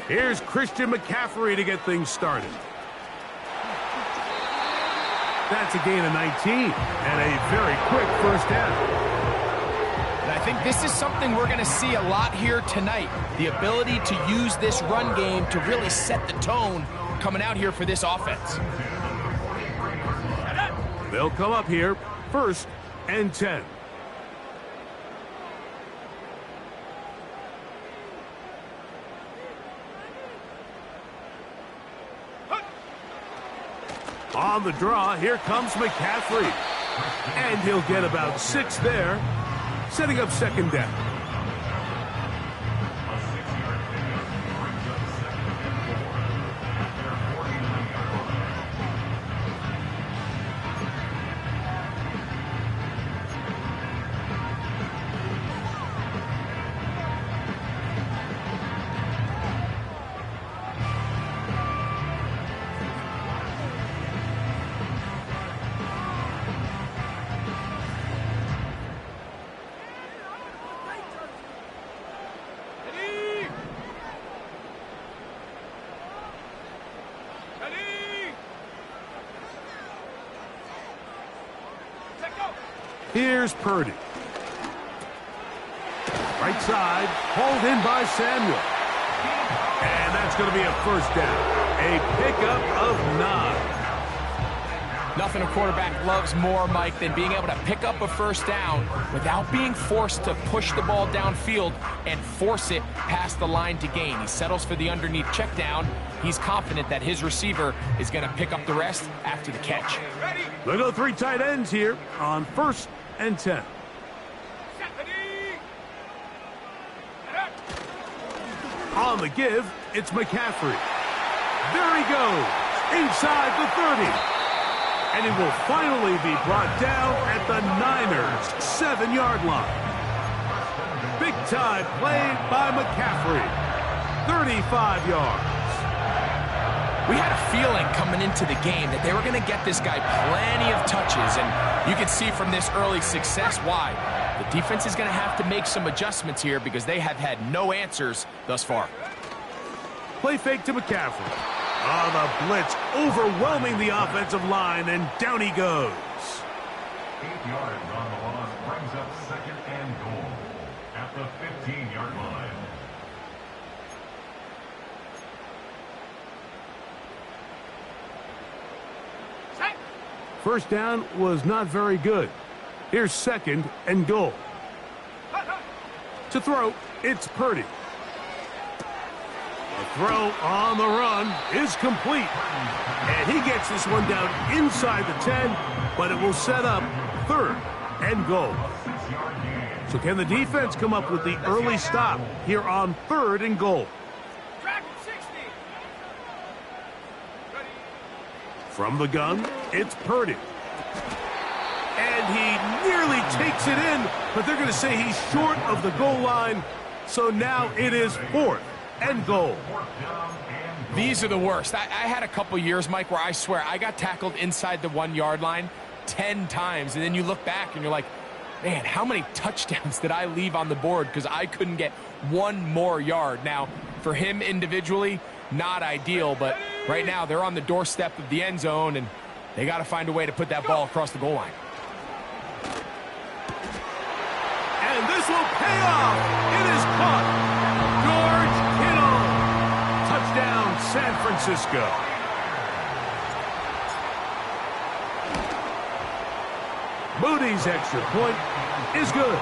Here's Christian McCaffrey to get things started. That's a gain of 19 and a very quick first down. And I think this is something we're going to see a lot here tonight. The ability to use this run game to really set the tone coming out here for this offense. They'll come up here, 1st and 10. On the draw, here comes McCaffrey. And he'll get about 6 there, setting up 2nd down. Here's Purdy. Right side, hauled in by Samuel. And that's going to be a 1st down. A pickup of 9. Nothing a quarterback loves more, Mike, than being able to pick up a 1st down without being forced to push the ball downfield and force it past the line to gain. He settles for the underneath check down. He's confident that his receiver is going to pick up the rest after the catch. They'll go 3 tight ends here on 1st and 10. On the give, it's McCaffrey. There he goes, inside the 30. And he will finally be brought down at the Niners' 7-yard line. Big time play by McCaffrey. 35 yards. We had a feeling coming into the game that they were going to get this guy plenty of touches, and you can see from this early success why. The defense is going to have to make some adjustments here because they have had no answers thus far. Play fake to McCaffrey. Oh, the blitz overwhelming the offensive line, and down he goes. 8 yards on the loss brings up 2nd and goal at the 15-yard line. First down was not very good. Here's 2nd and goal. To throw, it's Purdy. The throw on the run is complete. And he gets this one down inside the 10, but it will set up 3rd and goal. So can the defense come up with the early stop here on 3rd and goal? From the gun, it's Purdy. And he nearly takes it in, but they're going to say he's short of the goal line. So now it is 4th and goal. These are the worst. I had a couple years, Mike, where I swear I got tackled inside the 1-yard line 10 times. And then you look back and you're like, man, how many touchdowns did I leave on the board because I couldn't get 1 more yard? Now, for him individually, not ideal, but right now they're on the doorstep of the end zone, and they got to find a way to put that ball across the goal line. And this will pay off. It is caught. George Kittle. Touchdown, San Francisco. Moody's extra point is good.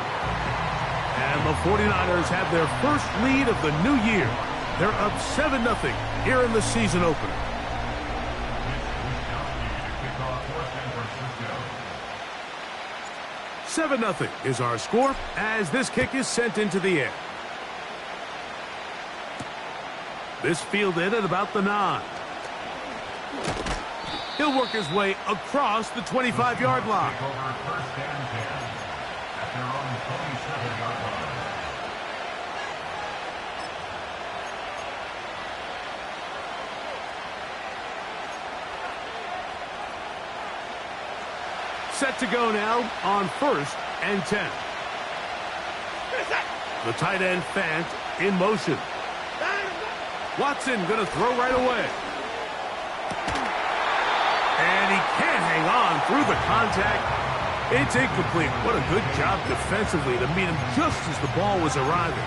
And the 49ers have their first lead of the new year. They're up 7-0 here in the season opener. Seven 7-0 is our score as this kick is sent into the air. This fielded at about the 9. He'll work his way across the 25-yard line. Set to go now on 1st and 10. The tight end Fant in motion. Watson going to throw right away. And he can't hang on through the contact. It's incomplete. What a good job defensively to meet him just as the ball was arriving.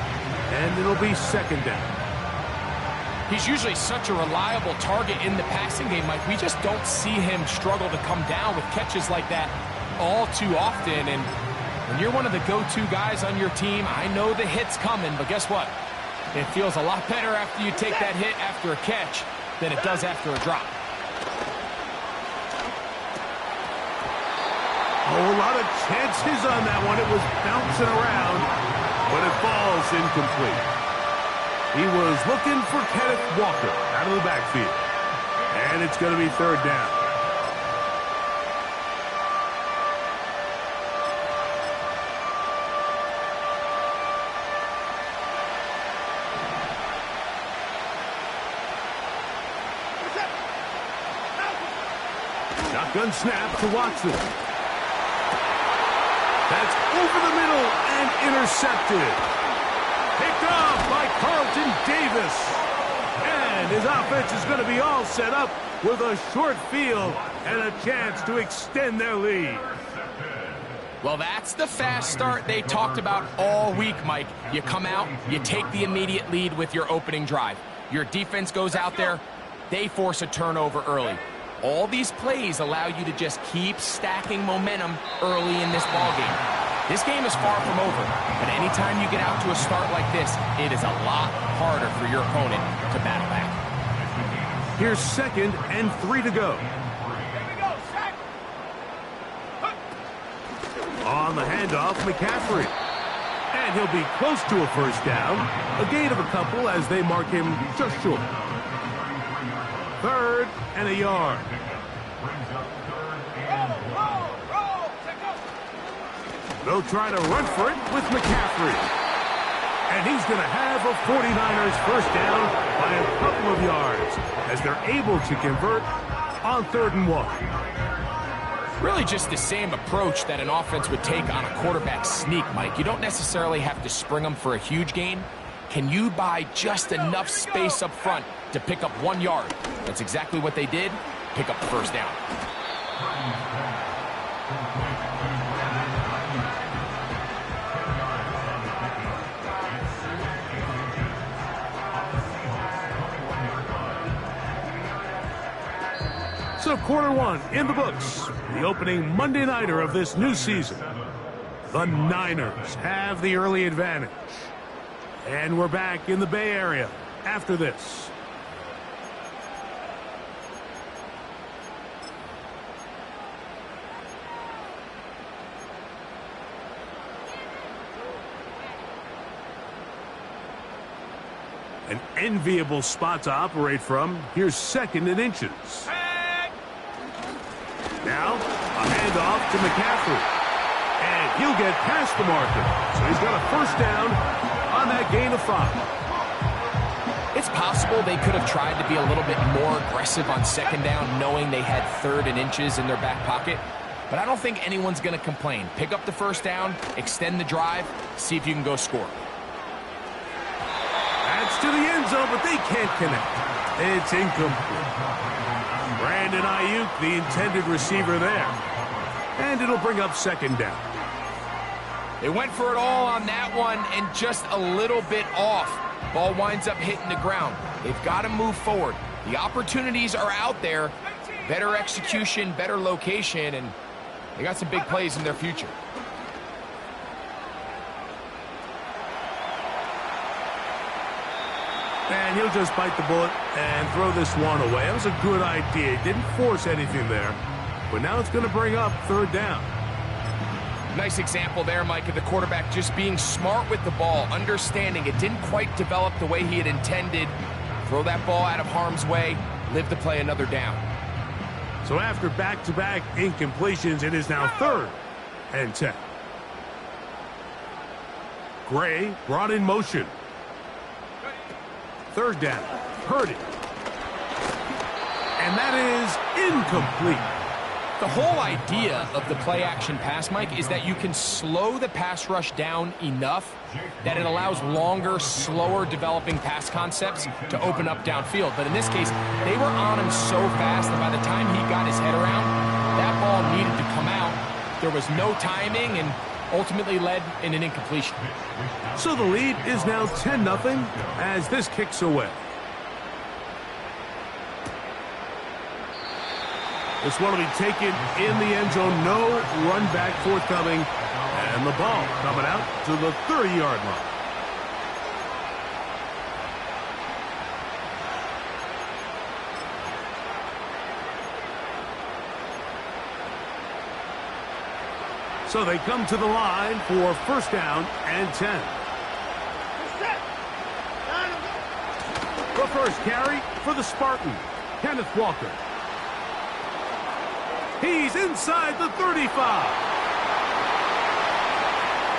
And it'll be second down. He's usually such a reliable target in the passing game, Mike. We just don't see him struggle to come down with catches like that all too often. And when you're one of the go-to guys on your team, I know the hit's coming, but guess what? It feels a lot better after you take that hit after a catch than it does after a drop. Oh, a lot of chances on that one. It was bouncing around, but it falls incomplete. He was looking for Kenneth Walker out of the backfield. And it's going to be third down. Shotgun snap to Watson. That's over the middle and intercepted. Picked off by Carlton Davis. And his offense is going to be all set up with a short field and a chance to extend their lead. Well, that's the fast start they talked about all week, Mike. You come out, you take the immediate lead with your opening drive. Your defense goes out there, they force a turnover early. All these plays allow you to just keep stacking momentum early in this ballgame. This game is far from over, but anytime you get out to a start like this, it is a lot harder for your opponent to battle back. Here's 2nd and 3 to go. On the handoff, McCaffrey. And he'll be close to a first down. A gain of a couple as they mark him just short. 3rd and a yard. They'll try to run for it with McCaffrey. And he's going to have a 49ers first down by a couple of yards as they're able to convert on 3rd and 1. Really just the same approach that an offense would take on a quarterback sneak, Mike. You don't necessarily have to spring them for a huge gain. Can you buy just enough space up front to pick up 1 yard? That's exactly what they did. Pick up the first down. So quarter 1 in the books. The opening Monday nighter of this new season. The Niners have the early advantage. And we're back in the Bay Area after this. An enviable spot to operate from. Here's 2nd and inches. Now, a handoff to McCaffrey. And he'll get past the marker. So he's got a first down on that gain of 5. It's possible they could have tried to be a little bit more aggressive on 2nd down, knowing they had 3rd and inches in their back pocket. But I don't think anyone's going to complain. Pick up the first down, extend the drive, see if you can go score. That's to the end zone, but they can't connect. It's incomplete. Brandon Ayuk, the intended receiver there. And it'll bring up 2nd down. They went for it all on that one and just a little bit off. Ball winds up hitting the ground. They've got to move forward. The opportunities are out there. Better execution, better location, and they got some big plays in their future. And he'll just bite the bullet and throw this one away. That was a good idea. He didn't force anything there. But now it's going to bring up 3rd down. Nice example there, Mike, of the quarterback just being smart with the ball, understanding it didn't quite develop the way he had intended. Throw that ball out of harm's way, live to play another down. So after back-to-back incompletions, it is now 3rd and 10. Gray brought in motion. 3rd down. Purdy. And that is incomplete. The whole idea of the play-action pass, Mike, is that you can slow the pass rush down enough that it allows longer, slower developing pass concepts to open up downfield. But in this case, they were on him so fast that by the time he got his head around, that ball needed to come out. There was no timing and ultimately led in an incompletion. So the lead is now 10-0 as this kicks away. This one will be taken in the end zone. No run back forthcoming. And the ball coming out to the 30-yard line. So they come to the line for first down and 10. The first carry for the Spartan, Kenneth Walker. He's inside the 35.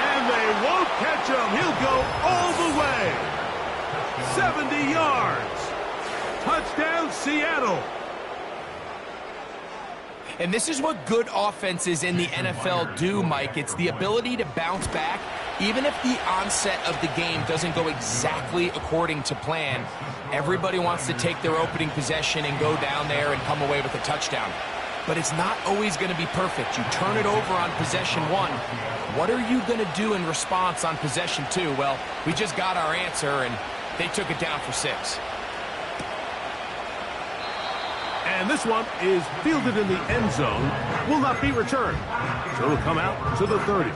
And they won't catch him. He'll go all the way. 70 yards. Touchdown, Seattle. And this is what good offenses in the NFL do, Mike. It's the ability to bounce back, even if the onset of the game doesn't go exactly according to plan. Everybody wants to take their opening possession and go down there and come away with a touchdown. But it's not always going to be perfect. You turn it over on possession one. What are you going to do in response on possession two? Well, we just got our answer, and they took it down for 6. And this one is fielded in the end zone. Will not be returned. So it'll come out to the 30.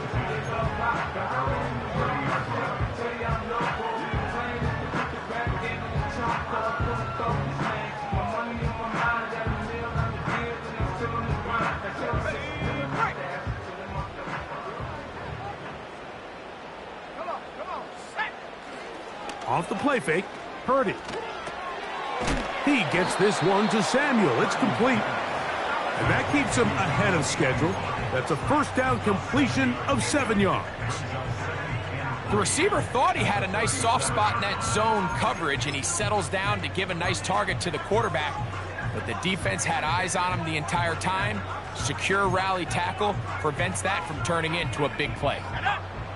Off the play fake, Purdy. He gets this one to Samuel. It's complete. And that keeps him ahead of schedule. That's a first down completion of 7 yards. The receiver thought he had a nice soft spot in that zone coverage, and he settles down to give a nice target to the quarterback. But the defense had eyes on him the entire time. Secure rally tackle prevents that from turning into a big play.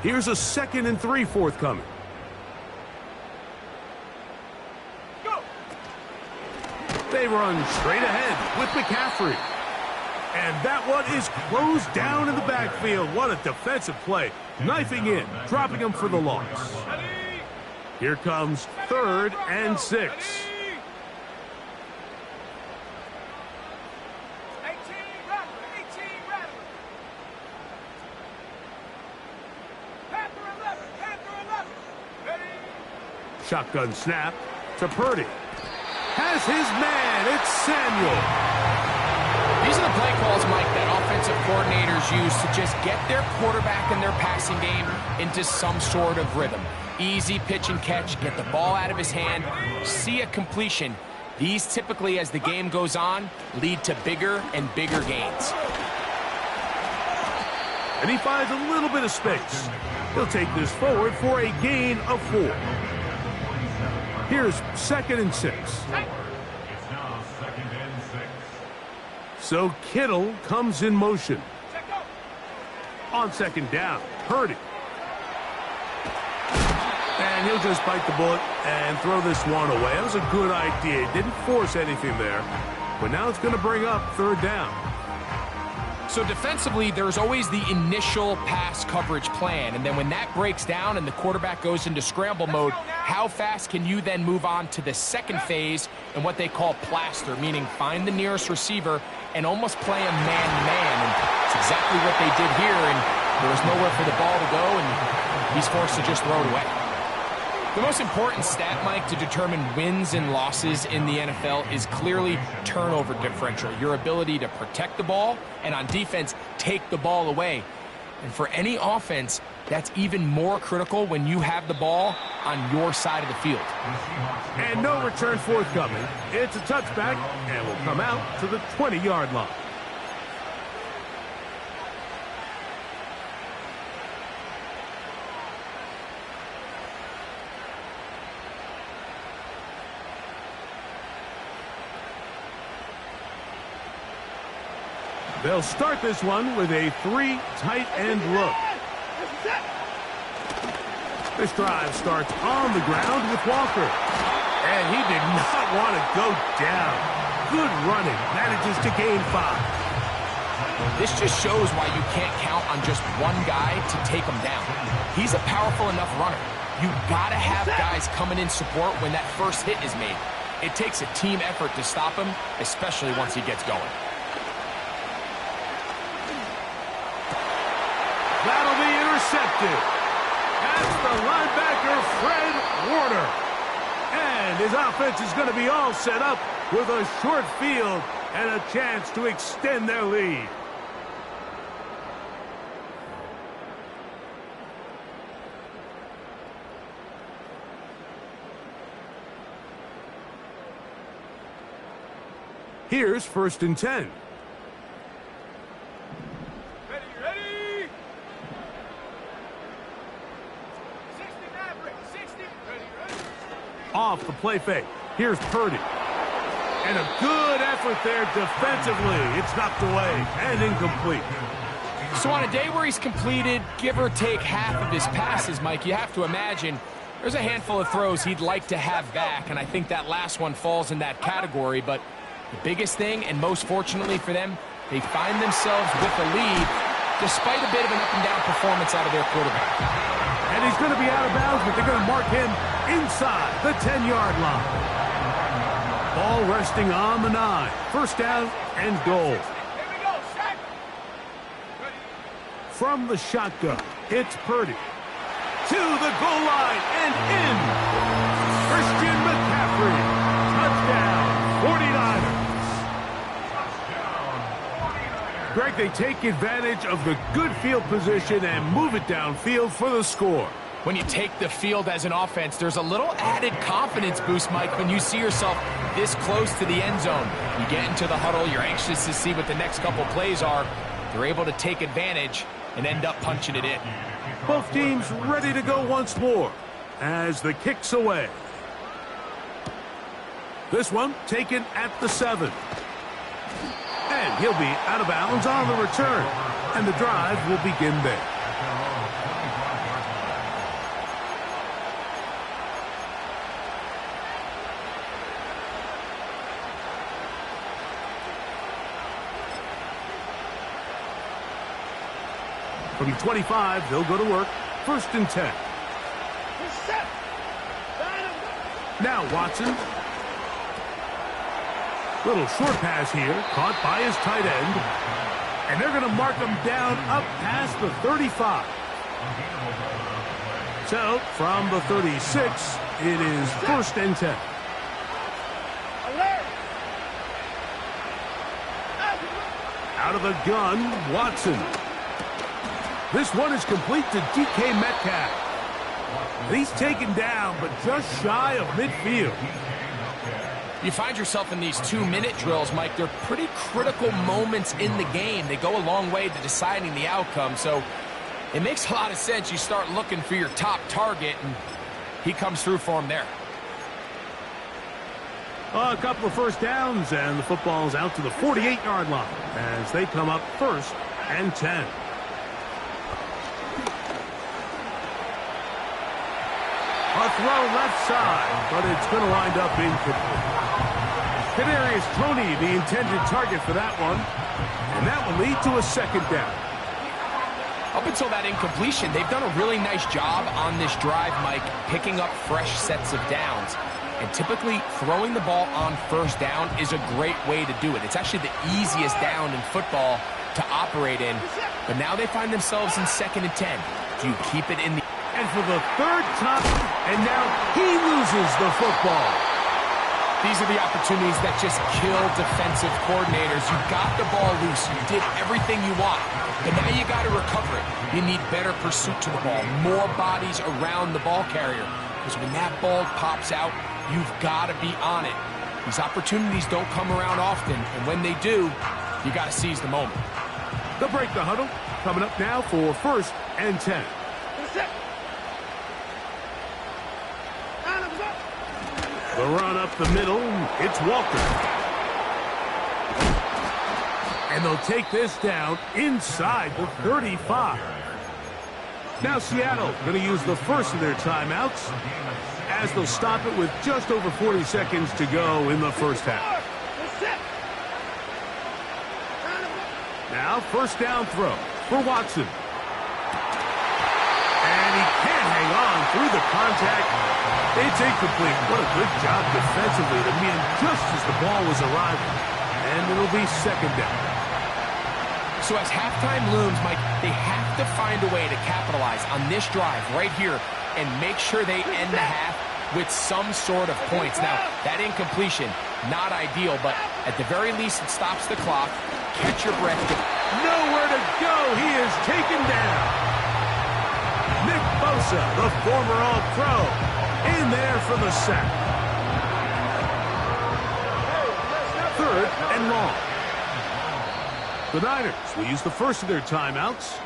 Here's a 2nd and 3 forthcoming. They run straight ahead with McCaffrey. And that one is closed down in the backfield. What a defensive play. Knifing in, dropping him for the loss. Here comes 3rd and 6. Shotgun snap to Purdy. Has his man. It's Samuel. These are the play calls, Mike, that offensive coordinators use to just get their quarterback and their passing game into some sort of rhythm. Easy pitch and catch, get the ball out of his hand, see a completion. These typically, as the game goes on, lead to bigger and bigger gains. And he finds a little bit of space. He'll take this forward for a gain of 4. Here's 2nd and 6. It's now 2nd and 6. So Kittle comes in motion. On 2nd down, Purdy. And he'll just bite the bullet and throw this one away. That was a good idea. He didn't force anything there. But now it's going to bring up 3rd down. So defensively, there's always the initial pass coverage plan. And then when that breaks down and the quarterback goes into scramble mode, how fast can you then move on to the second phase and what they call plaster, meaning find the nearest receiver and almost play him man-to-man. And it's exactly what they did here, and there was nowhere for the ball to go, and he's forced to just throw it away. The most important stat, Mike, to determine wins and losses in the NFL is clearly turnover differential, your ability to protect the ball and on defense take the ball away. And for any offense, that's even more critical when you have the ball on your side of the field. And no return forthcoming. It's a touchback and will come out to the 20-yard line. They'll start this one with a 3 tight end look. This drive starts on the ground with Walker. And he did not want to go down. Good running. Manages to gain 5. This just shows why you can't count on just one guy to take him down. He's a powerful enough runner. You got to have guys coming in support when that first hit is made. It takes a team effort to stop him, especially once he gets going. That'll be intercepted. That's the linebacker, Fred Warner. And his offense is going to be all set up with a short field and a chance to extend their lead. Here's 1st and 10. Ready. 60, Maverick, 60. Ready. Off the play fake. Here's Purdy. And a good effort there defensively. It's knocked away and incomplete. So on a day where he's completed, give or take half of his passes, Mike, you have to imagine there's a handful of throws he'd like to have back, and I think that last one falls in that category. But the biggest thing, and most fortunately for them, they find themselves with a lead despite a bit of an up-and-down performance out of their quarterback. And he's going to be out of bounds, but they're going to mark him inside the 10-yard line. Ball resting on the 9. 1st down and goal. Here we go, set. From the shotgun, it's Purdy. To the goal line and in. Christian McCaffrey. Touchdown, 49ers. Greg, they take advantage of the good field position and move it downfield for the score. When you take the field as an offense, there's a little added confidence boost, Mike, when you see yourself this close to the end zone. You get into the huddle, you're anxious to see what the next couple plays are. They're able to take advantage and end up punching it in. Both teams ready to go once more as the kick's away. This one taken at the 7. And he'll be out of bounds on the return. And the drive will begin there. From 25, they'll go to work. 1st and 10. Now Watson. Little short pass here, caught by his tight end. And they're going to mark him down up past the 35. So, from the 36, it is 1st and 10. Out of the gun, Watson. This one is complete to DK Metcalf. And he's taken down, but just shy of midfield. You find yourself in these 2-minute drills, Mike. They're pretty critical moments in the game. They go a long way to deciding the outcome. So it makes a lot of sense. You start looking for your top target, and he comes through for him there. A couple of 1st downs, and the football's out to the 48-yard line as they come up 1st and 10. A throw left side, but it's going to wind up incomplete. Kadarius Toney, the intended target for that one, and that will lead to a 2nd down. Up until that incompletion, they've done a really nice job on this drive, Mike, picking up fresh sets of downs. And typically, throwing the ball on 1st down is a great way to do it. It's actually the easiest down in football to operate in. But now they find themselves in 2nd and 10. Do you keep it in the... And for the 3rd time, and now he loses the football. These are the opportunities that just kill defensive coordinators. You got the ball loose. You did everything you want. But now you got to recover it. You need better pursuit to the ball, more bodies around the ball carrier. Because when that ball pops out, you've got to be on it. These opportunities don't come around often, and when they do, you got to seize the moment. They'll break the huddle. Coming up now for 1st and 10. The run up the middle, it's Walker. And And they'll take this down inside the 35. Now Seattle going to use the first of their timeouts as they'll stop it with just over 40 seconds to go in the first half. Now first down throw for Watson. And he can't hang on through the contact. It's incomplete. What a good job defensively to meet him just as the ball was arriving. And it'll be second down. So as halftime looms, Mike, they have to find a way to capitalize on this drive right here and make sure they end the half with some sort of points. Now, that incompletion, not ideal, but at the very least, it stops the clock. Catch your breath. Nowhere to go. He is taken down. Nick Bosa, the former All-Pro, in there for the sack. Third and long. The Niners will use the first of their timeouts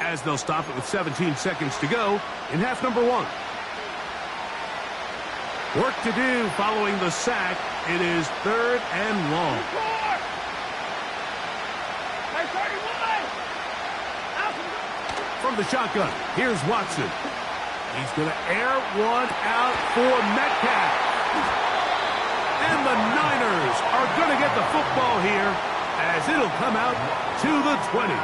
as they'll stop it with 17 seconds to go in half number one. Work to do following the sack. It is third and long. From the shotgun, here's Watson. He's going to air one out for Metcalf. And the Niners are going to get the football here as it'll come out to the 20.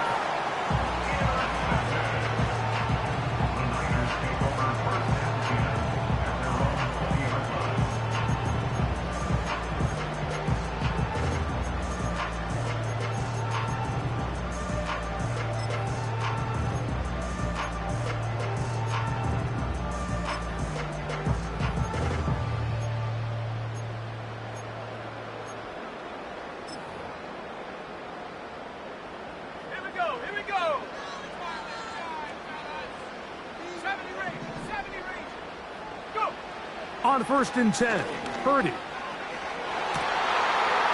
On first and 10, Purdy.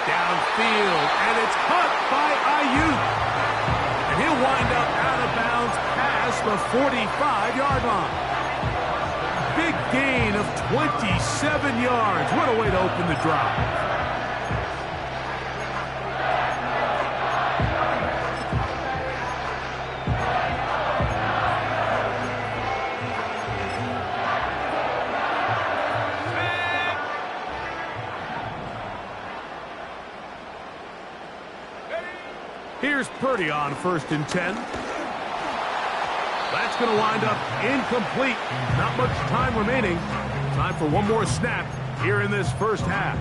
Downfield, and it's caught by Ayuk. And he'll wind up out of bounds past the 45-yard line. Big gain of 27 yards. What a way to open the drive. Here's Purdy on first and 10. That's going to wind up incomplete. Not much time remaining. Time for one more snap here in this first half.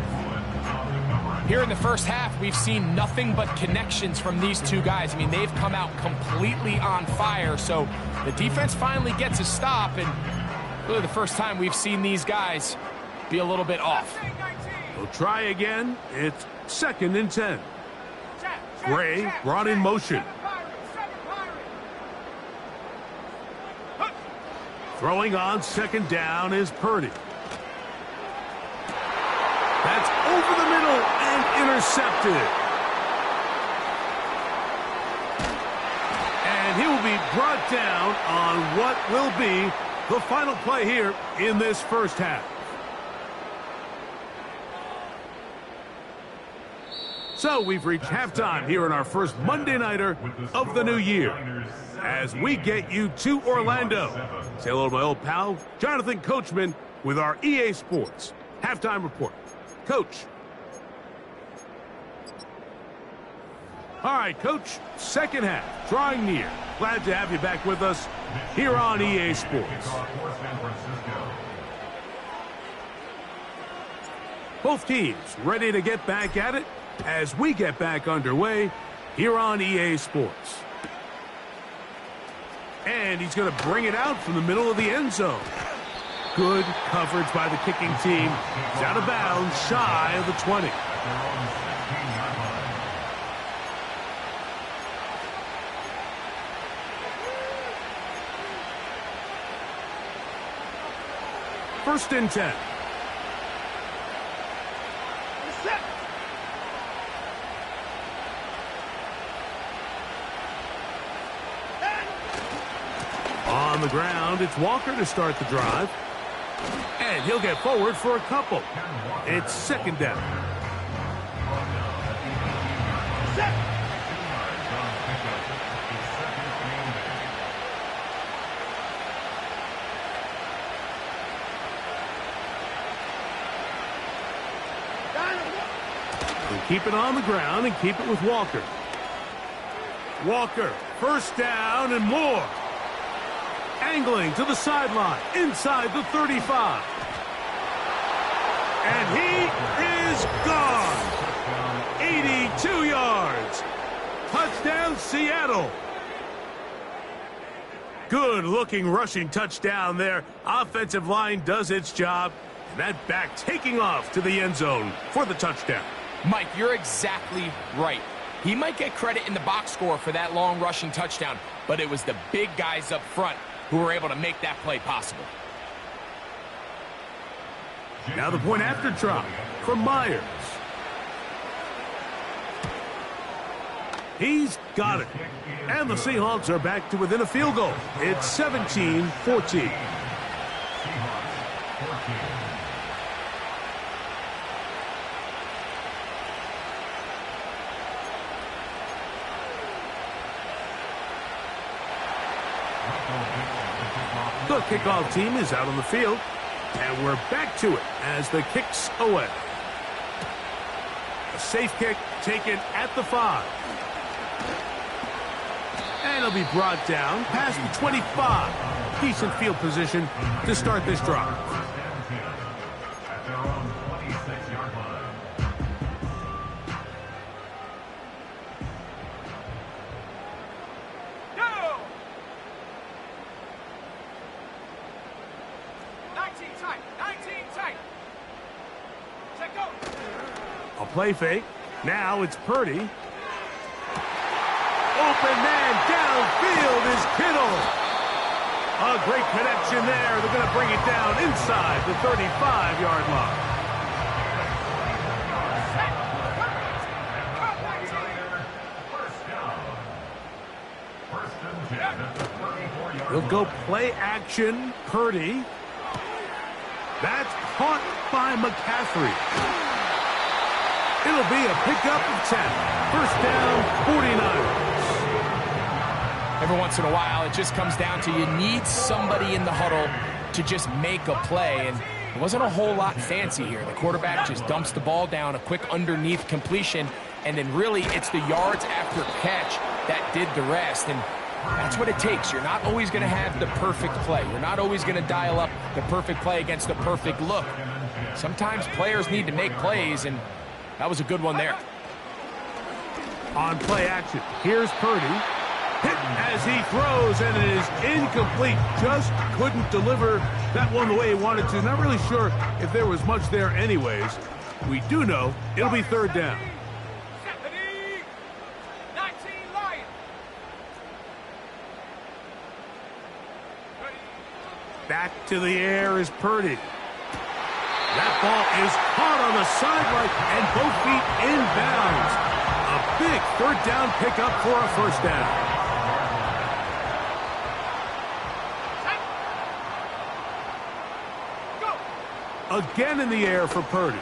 Here in the first half, we've seen nothing but connections from these two guys. I mean, they've come out completely on fire. So the defense finally gets a stop, and really the first time we've seen these guys be a little bit off. We'll try again. It's second and 10. Gray brought in motion. Throwing on second down is Purdy. That's over the middle and intercepted. And he will be brought down on what will be the final play here in this first half. So we've reached halftime here in our first Monday Nighter of the new year as we get you to Orlando. Say hello to my old pal, Jonathan Coachman, with our EA Sports halftime report. Coach. All right, Coach, second half, drawing near. Glad to have you back with us here on EA Sports. Both teams ready to get back at it as we get back underway here on EA Sports. And he's going to bring it out from the middle of the end zone. Good coverage by the kicking team. He's out of bounds, shy of the 20. First and 10. On the ground, it's Walker to start the drive. And he'll get forward for a couple. It's second down. He'll keep it on the ground and keep it with Walker. Walker, first down and more. Angling to the sideline, inside the 35. And he is gone. 82 yards. Touchdown, Seattle. Good-looking rushing touchdown there. Offensive line does its job. And that back taking off to the end zone for the touchdown. Mike, you're exactly right. He might get credit in the box score for that long rushing touchdown, but it was the big guys up front who were able to make that play possible. Now the point after try from Myers. He's got it. And the Seahawks are back to within a field goal. It's 17-14. The kickoff team is out on the field, and we're back to it as the kick's away. A safe kick taken at the 5. And it'll be brought down past the 25. Decent field position to start this drive. At their own 26-yard line. Go! 19 tight, 19 tight. Check go. A play fake. Now it's Purdy. Open man downfield is Kittle. A great connection there. They're going to bring it down inside the 35-yard line. First down. First and 10 at the 34-yard He'll line. go play action. Purdy. That's caught by McCaffrey. It'll be a pickup of 10. First down, 49ers. Every once in a while, it just comes down to you need somebody in the huddle to just make a play, and it wasn't a whole lot fancy here. The quarterback just dumps the ball down, a quick underneath completion, and then really it's the yards after catch that did the rest, and that's what it takes. You're not always going to have the perfect play. You're not always going to dial up the perfect play against the perfect look. Sometimes players need to make plays, and that was a good one there. On play action, here's Purdy. Hit as he throws, and it is incomplete. Just couldn't deliver that one the way he wanted to. Not really sure if there was much there anyways. We do know it'll be third down. 19 Lions. Back to the air is Purdy. That ball is caught on the sideline, and both feet inbounds. A big third down pickup for a first down. Again in the air for Purdy.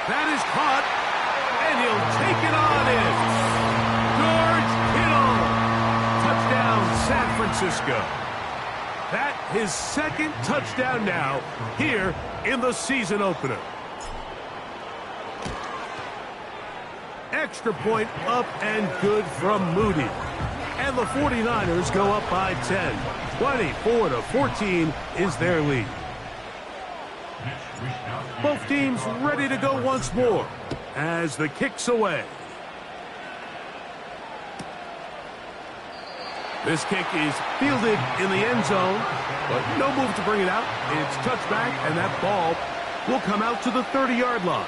That is caught, and he'll take it on in. George Kittle. Touchdown, San Francisco. That his second touchdown now here in the season opener. Extra point up and good from Moody. And the 49ers go up by 10. 24-14 is their lead. Both teams ready to go once more as the kick's away. This kick is fielded in the end zone, but no move to bring it out. It's touchback, and that ball will come out to the 30-yard line.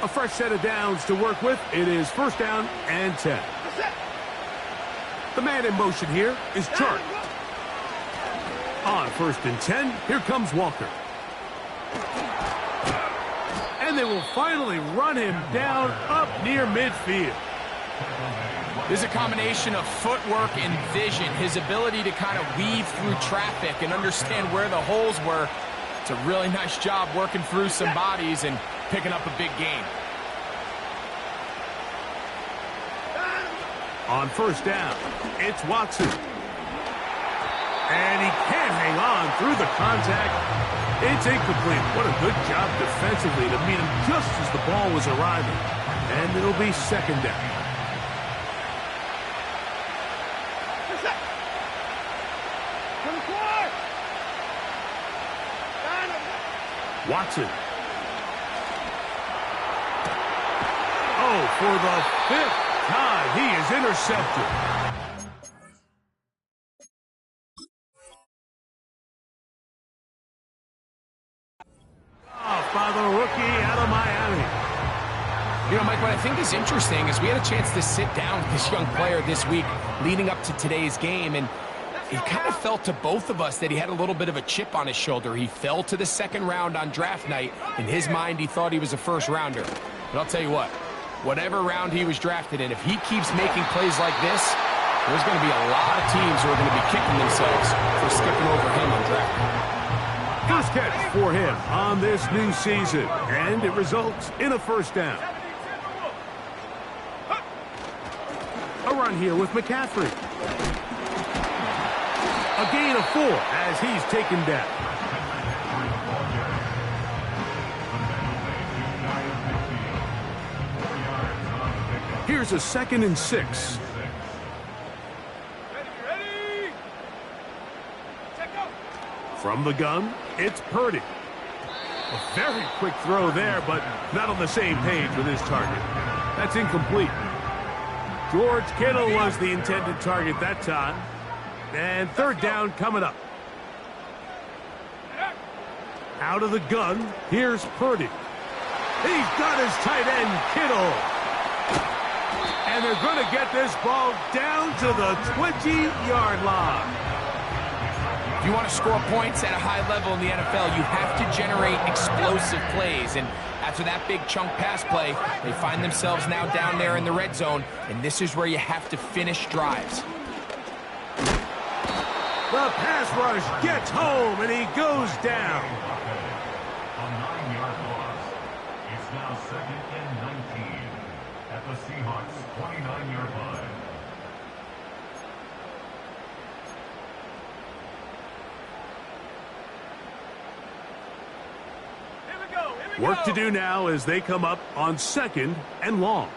A fresh set of downs to work with. It is first down and 10. The man in motion here is Chark. On first and 10, here comes Walker. And they will finally run him down up near midfield. There's a combination of footwork and vision, his ability to kind of weave through traffic and understand where the holes were. It's a really nice job working through some bodies and picking up a big gain. On first down, it's Watson. And he can't hang on through the contact. It's incomplete. What a good job defensively to meet him just as the ball was arriving. And it'll be second down. Watson. Oh, for the 5th time, he is intercepted. Off by the rookie out of Miami. You know, Mike, what I think is interesting is we had a chance to sit down with this young player this week leading up to today's game, and it kind of felt to both of us that he had a little bit of a chip on his shoulder. He fell to the second round on draft night. In his mind, he thought he was a first-rounder. But I'll tell you what, whatever round he was drafted in, if he keeps making plays like this, there's going to be a lot of teams who are going to be kicking themselves for skipping over him on draft night. First catch for him on this new season, and it results in a first down. A run here with McCaffrey. A gain of 4 as he's taken down. Here's a 2nd and 6. Ready. Check out. From the gun, it's Purdy. A very quick throw there, but not on the same page with his target. That's incomplete. George Kittle was the intended target that time. And third down coming up. Out of the gun, here's Purdy. He's got his tight end, Kittle. And they're going to get this ball down to the 20-yard line. If you want to score points at a high level in the NFL, you have to generate explosive plays. And after that big chunk pass play, they find themselves now down there in the red zone, and this is where you have to finish drives. The pass rush gets home, and he goes down. A 9-yard loss. It's now 2nd and 19 at the Seahawks' 29-yard line. Here we go. Work to do now as they come up on 2nd and long.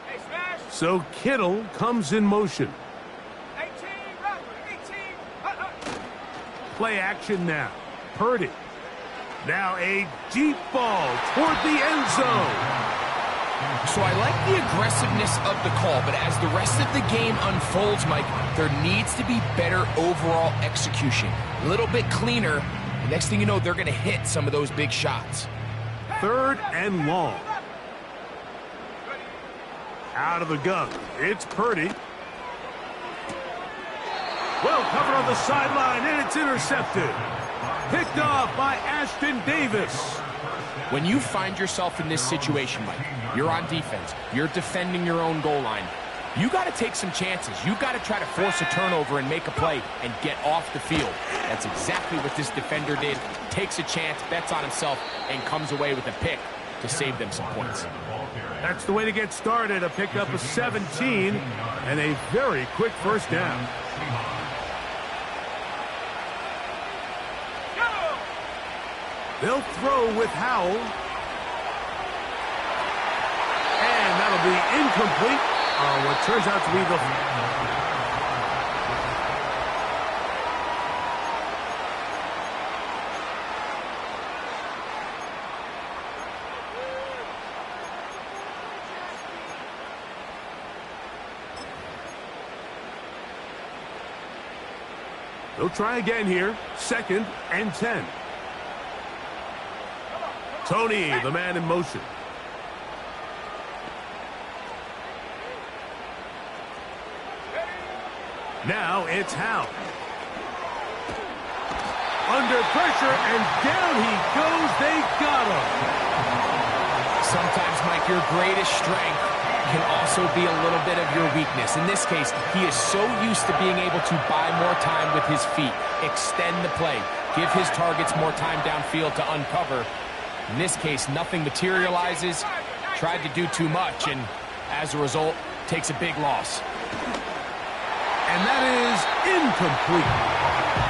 Hey, smash. So Kittle comes in motion. 18, run. 18. Play action now. Purdy. Now a deep ball toward the end zone. So I like the aggressiveness of the call, but as the rest of the game unfolds, Mike, there needs to be better overall execution. A little bit cleaner. The next thing you know, they're going to hit some of those big shots. 3rd and long. Out of the gun. It's Purdy. Well covered on the sideline, and it's intercepted. Picked off by Ashtyn Davis. When you find yourself in this situation, Mike, you're on defense, you're defending your own goal line, you got to take some chances. You got to try to force a turnover and make a play and get off the field. That's exactly what this defender did. Takes a chance, bets on himself, and comes away with a pick to save them some points. That's the way to get started. A pickup of 17 and a very quick first down. They'll throw with Howell. And that'll be incomplete on what turns out to be the... They'll try again here. 2nd and 10. Tony, the man in motion. Now it's Howell. Under pressure, and down he goes. They got him. Sometimes, Mike, your greatest strength can also be a little bit of your weakness. In this case, he is so used to being able to buy more time with his feet, extend the play, give his targets more time downfield to uncover. In this case, nothing materializes, tried to do too much, and as a result, takes a big loss. And that is incomplete.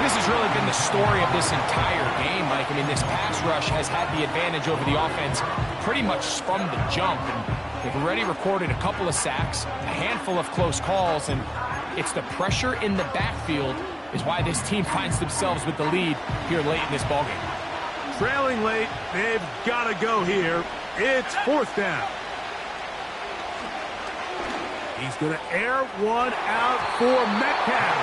This has really been the story of this entire game, Mike. I mean, this pass rush has had the advantage over the offense pretty much from the jump. And they've already recorded a couple of sacks, a handful of close calls, and it's the pressure in the backfield is why this team finds themselves with the lead here late in this ballgame. Trailing late, they've got to go here. It's fourth down. He's going to air one out for Metcalf.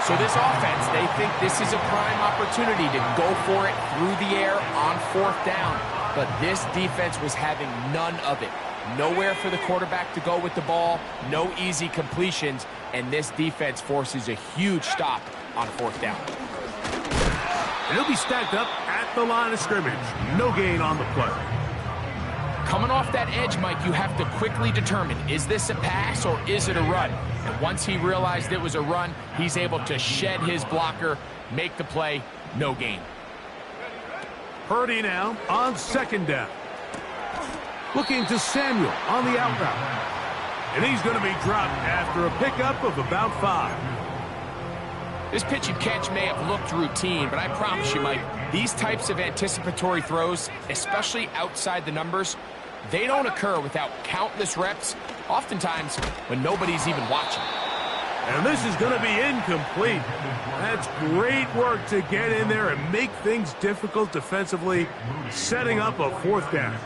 So this offense, they think this is a prime opportunity to go for it through the air on fourth down. But this defense was having none of it. Nowhere for the quarterback to go with the ball, no easy completions, and this defense forces a huge stop on fourth down. And he'll be stacked up at the line of scrimmage. No gain on the play. Coming off that edge, Mike, you have to quickly determine, is this a pass or is it a run? And once he realized it was a run, he's able to shed his blocker, make the play, no gain. Purdy now on second down. Looking to Samuel on the out route. And he's going to be dropped after a pickup of about 5. This pitch and catch may have looked routine, but I promise you, Mike, these types of anticipatory throws, especially outside the numbers, they don't occur without countless reps, oftentimes when nobody's even watching. And this is going to be incomplete. That's great work to get in there and make things difficult defensively, setting up a fourth down.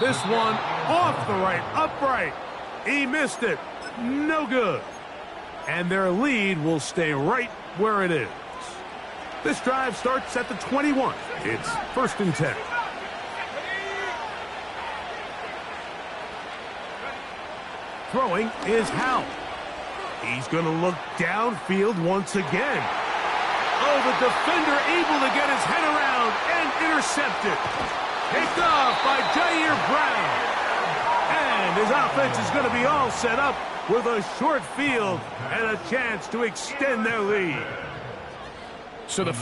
This one off the right, upright. He missed it. No good. And their lead will stay right where it is. This drive starts at the 21. It's 1st and 10. Throwing is Howell. He's going to look downfield once again. Oh, the defender able to get his head around and intercept it. Picked off by Jair Brown. And his offense is going to be all set up with a short field and a chance to extend their lead. So the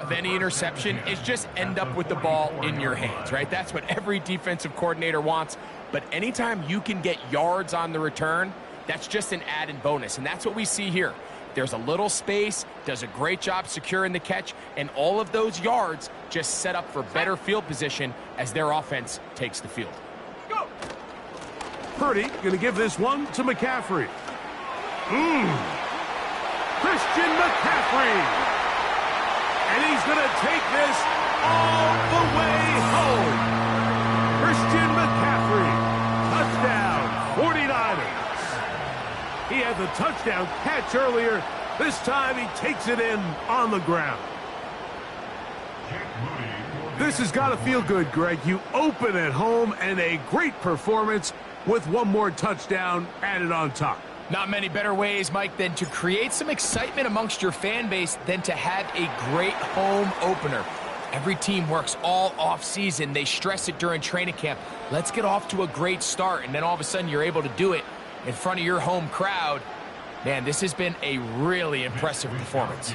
of any interception is just end up with the ball in your hands, right? That's what every defensive coordinator wants. But anytime you can get yards on the return, that's just an added bonus. And that's what we see here. There's a little space, does a great job securing the catch, and all of those yards just set up for better field position as their offense takes the field. Purdy going to give this one to McCaffrey. Christian McCaffrey. And he's going to take this all the way home. Christian McCaffrey, touchdown, 49ers. He had the touchdown catch earlier. This time he takes it in on the ground. This has got to feel good, Greg. You open at home and a great performance with one more touchdown added on top. Not many better ways, Mike, than to create some excitement amongst your fan base than to have a great home opener. Every team works all off-season. They stress it during training camp. Let's get off to a great start, and then all of a sudden you're able to do it in front of your home crowd. Man, this has been a really impressive performance.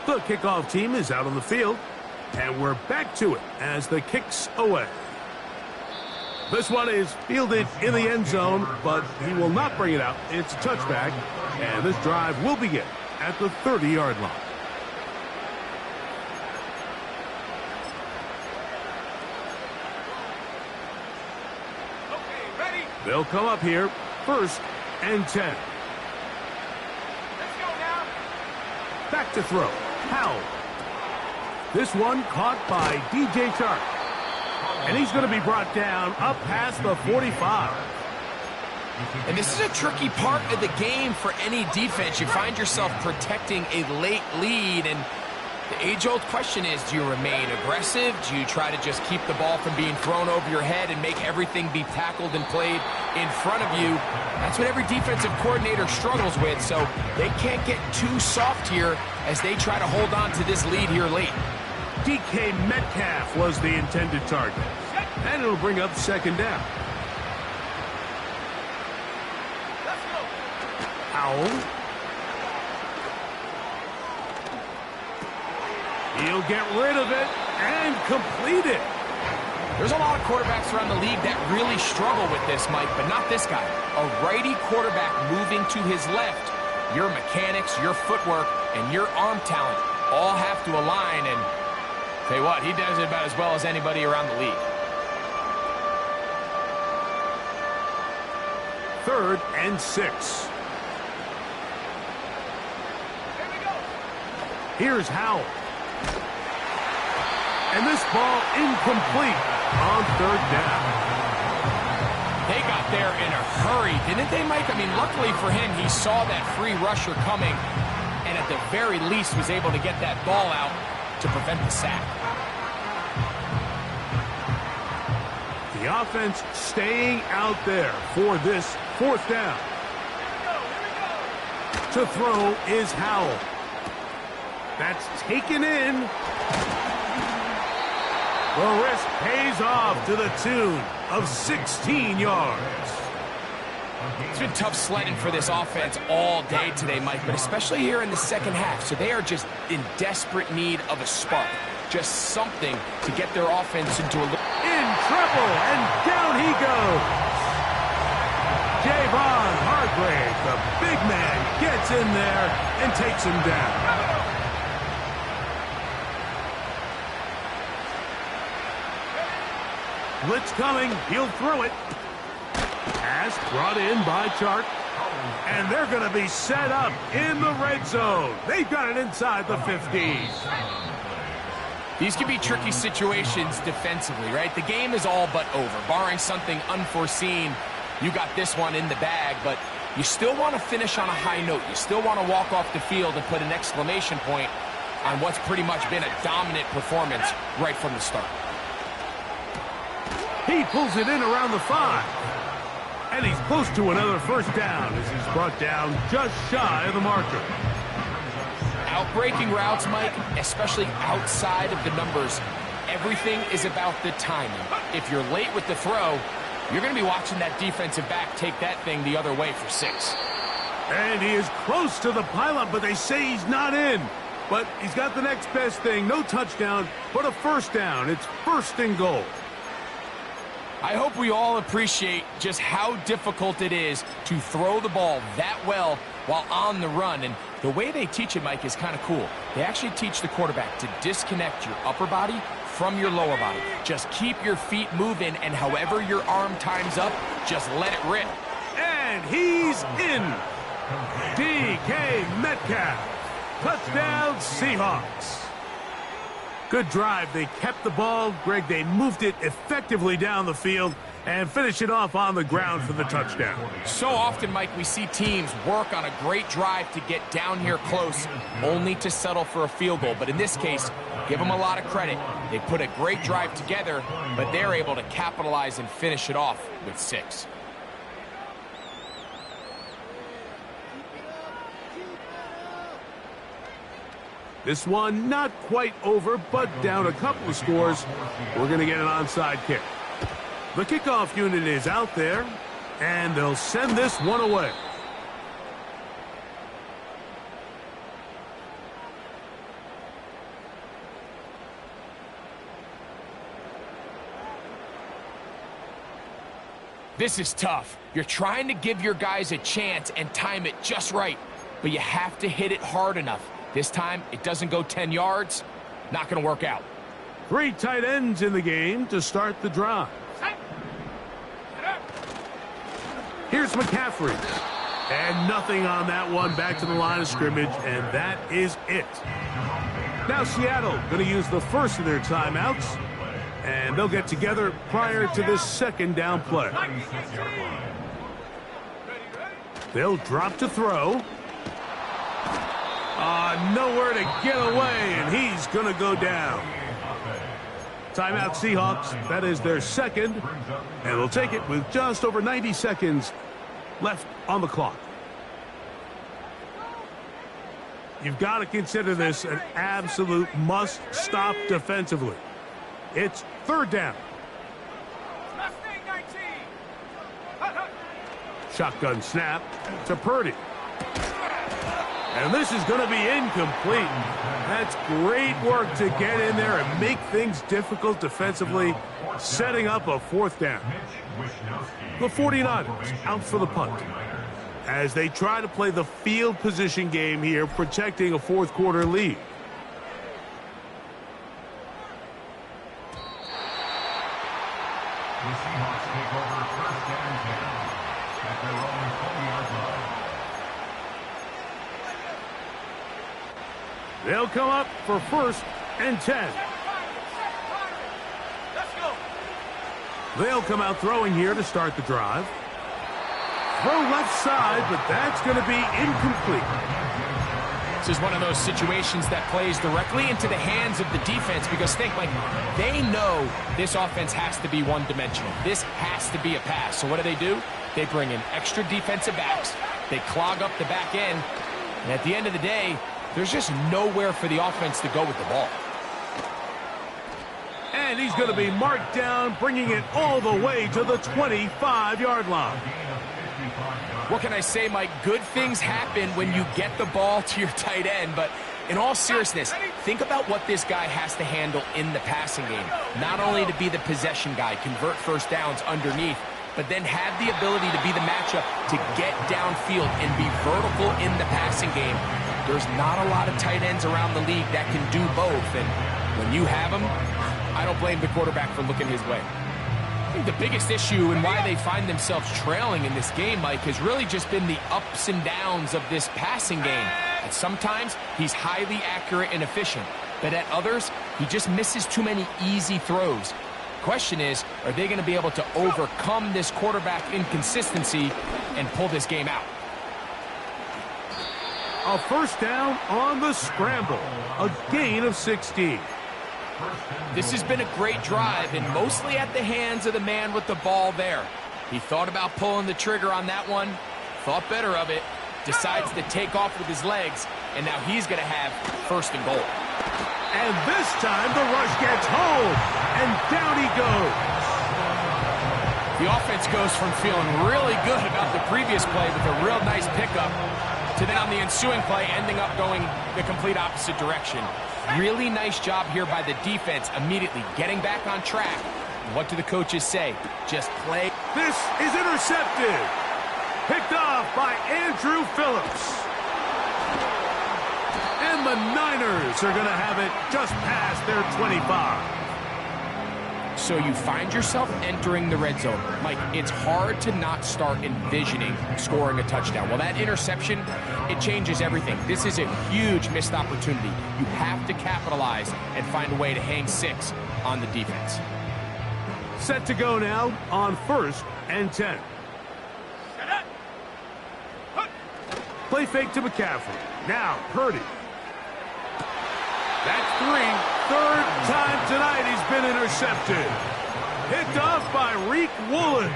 The kickoff team is out on the field, and we're back to it as the kick's away. This one is fielded in the end zone, but he will not bring it out. It's a touchback, and this drive will begin at the 30-yard line. Okay, ready? They'll come up here, 1st and 10. Let's go now. Back to throw. Howell. This one caught by DJ Chark. And he's going to be brought down up past the 45. And this is a tricky part of the game for any defense. You find yourself protecting a late lead, and The age-old question is, do you remain aggressive? Do you try to just keep the ball from being thrown over your head and make everything be tackled and played in front of you? That's what every defensive coordinator struggles with, so they can't get too soft here as they try to hold on to this lead here late. DK Metcalf was the intended target, and it'll bring up second down. Howell. He'll get rid of it and complete it. There's a lot of quarterbacks around the league that really struggle with this, Mike, but not this guy. A righty quarterback moving to his left. Your mechanics, your footwork, and your arm talent all have to align, and tell you what, he does it about as well as anybody around the league. 3rd and 6. Here's Howell. And this ball incomplete on 3rd down. They got there in a hurry, didn't they, Mike? I mean, luckily for him, he saw that free rusher coming and at the very least was able to get that ball out to prevent the sack. The offense staying out there for this 4th down. To throw is Howell. That's taken in. The risk pays off to the tune of 16 yards. It's been tough sledding for this offense all day today, Mike, but especially here in the second half. So they are just in desperate need of a spark. Just something to get their offense into a... In trouble, and down he goes. Javon Hargrave, the big man, gets in there and takes him down. Blitz coming, he'll throw it. Pass brought in by Chark. And they're going to be set up in the red zone. They've got it inside the 15. These can be tricky situations defensively, right? The game is all but over. Barring something unforeseen, you got this one in the bag, but you still want to finish on a high note. You still want to walk off the field and put an exclamation point on what's pretty much been a dominant performance right from the start. He pulls it in around the 5. And he's close to another first down as he's brought down just shy of the marker. Outbreaking routes, Mike, especially outside of the numbers, everything is about the timing. If you're late with the throw, you're going to be watching that defensive back take that thing the other way for 6. And he is close to the pylon, but they say he's not in. But he's got the next best thing. No touchdown, but a first down. It's 1st and goal. I hope we all appreciate just how difficult it is to throw the ball that well while on the run. And the way they teach it, Mike, is kind of cool. They actually teach the quarterback to disconnect your upper body from your lower body. Just keep your feet moving, and however your arm times up, just let it rip. And he's in. DK Metcalf. Touchdown, Seahawks. Good drive. They kept the ball. Greg, they moved it effectively down the field and finish it off on the ground for the touchdown. So often, Mike, we see teams work on a great drive to get down here close, only to settle for a field goal. But in this case, give them a lot of credit. They put a great drive together, but they're able to capitalize and finish it off with 6. This one not quite over, but down a couple of scores. We're going to get an onside kick. The kickoff unit is out there, and they'll send this one away. This is tough. You're trying to give your guys a chance and time it just right, but you have to hit it hard enough. This time, it doesn't go 10 yards. Not going to work out. 3 tight ends in the game to start the drive. Here's McCaffrey. And nothing on that one. Back to the line of scrimmage, and that is it. Now Seattle going to use the first of their timeouts, and they'll get together prior to this 2nd down play. Nowhere to get away, and he's going to go down. Timeout Seahawks. That is their second, and they'll take it with just over 90 seconds left on the clock. You've got to consider this an absolute must-stop defensively. It's third down. Mustang 19. Shotgun snap to Purdy. And this is going to be incomplete. That's great work to get in there and make things difficult defensively, setting up a fourth down. The 49ers out for the punt as they try to play the field position game here, protecting a fourth quarter lead. The Seahawks take over first and 10 at their own 20-yard line. They'll come up for first and 10. Let's go. They'll come out throwing here to start the drive. Throw left side, but that's going to be incomplete. This is one of those situations that plays directly into the hands of the defense because think, like, they know this offense has to be one-dimensional. This has to be a pass. So what do? They bring in extra defensive backs. They clog up the back end. And at the end of the day, there's just nowhere for the offense to go with the ball. And he's going to be marked down, bringing it all the way to the 25-yard line. What can I say, Mike? Good things happen when you get the ball to your tight end, but in all seriousness, think about what this guy has to handle in the passing game. Not only to be the possession guy, convert first downs underneath, but then have the ability to be the matchup to get downfield and be vertical in the passing game. There's not a lot of tight ends around the league that can do both, and when you have them, I don't blame the quarterback for looking his way. I think the biggest issue and why they find themselves trailing in this game, Mike, has really just been the ups and downs of this passing game. And sometimes he's highly accurate and efficient, but at others, he just misses too many easy throws. Question is, are they going to be able to overcome this quarterback inconsistency and pull this game out? A first down on the scramble. A gain of 16. This has been a great drive, and mostly at the hands of the man with the ball there. He thought about pulling the trigger on that one, thought better of it, decides to take off with his legs, and now he's going to have first and goal. And this time the rush gets home, and down he goes. The offense goes from feeling really good about the previous play with a real nice pickup to then on the ensuing play ending up going the complete opposite direction. Really nice job here by the defense, immediately getting back on track. What do the coaches say? Just play. This is intercepted. Picked off by Andrew Phillips. And the Niners are going to have it just past their 25. So you find yourself entering the red zone. Mike, it's hard to not start envisioning scoring a touchdown. Well, that interception, it changes everything. This is a huge missed opportunity. You have to capitalize and find a way to hang 6 on the defense. Set to go now on first and 10. Play fake to McCaffrey. Now Purdy. That's 3. Third time tonight he's been intercepted. Picked off by Reek Woolen.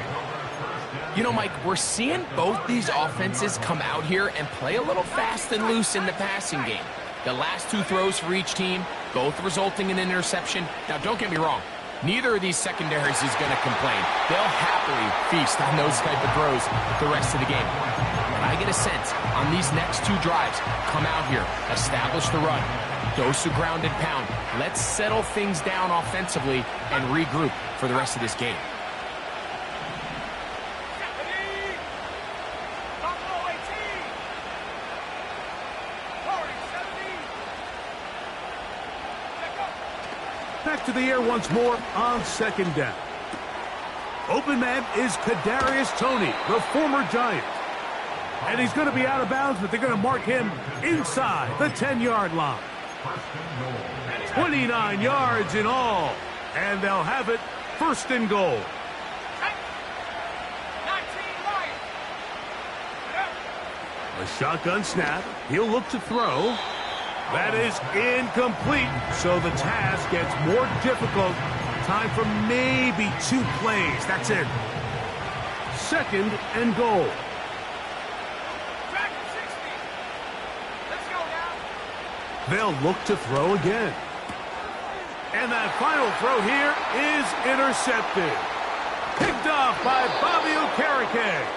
You know, Mike, we're seeing both these offenses come out here and play a little fast and loose in the passing game. The last 2 throws for each team, both resulting in an interception. Now, don't get me wrong. Neither of these secondaries is going to complain. They'll happily feast on those type of throws the rest of the game. And I get a sense on these next 2 drives, come out here, establish the run, dose of ground and pound. Let's settle things down offensively and regroup for the rest of this game. Back to the air once more on second down. Open man is Kadarius Toney, the former Giant. And he's going to be out of bounds, but they're going to mark him inside the 10-yard line. 29 yards in all, and they'll have it first and goal. A shotgun snap. He'll look to throw. That is incomplete, so the task gets more difficult. Time for maybe 2 plays. That's it. 2nd and goal. Back at 60. Let's go now. They'll look to throw again. And that final throw here is intercepted. Picked off by Bobby Okereke.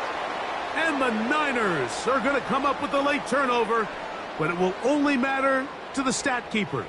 And the Niners are going to come up with a late turnover, but it will only matter to the stat keepers.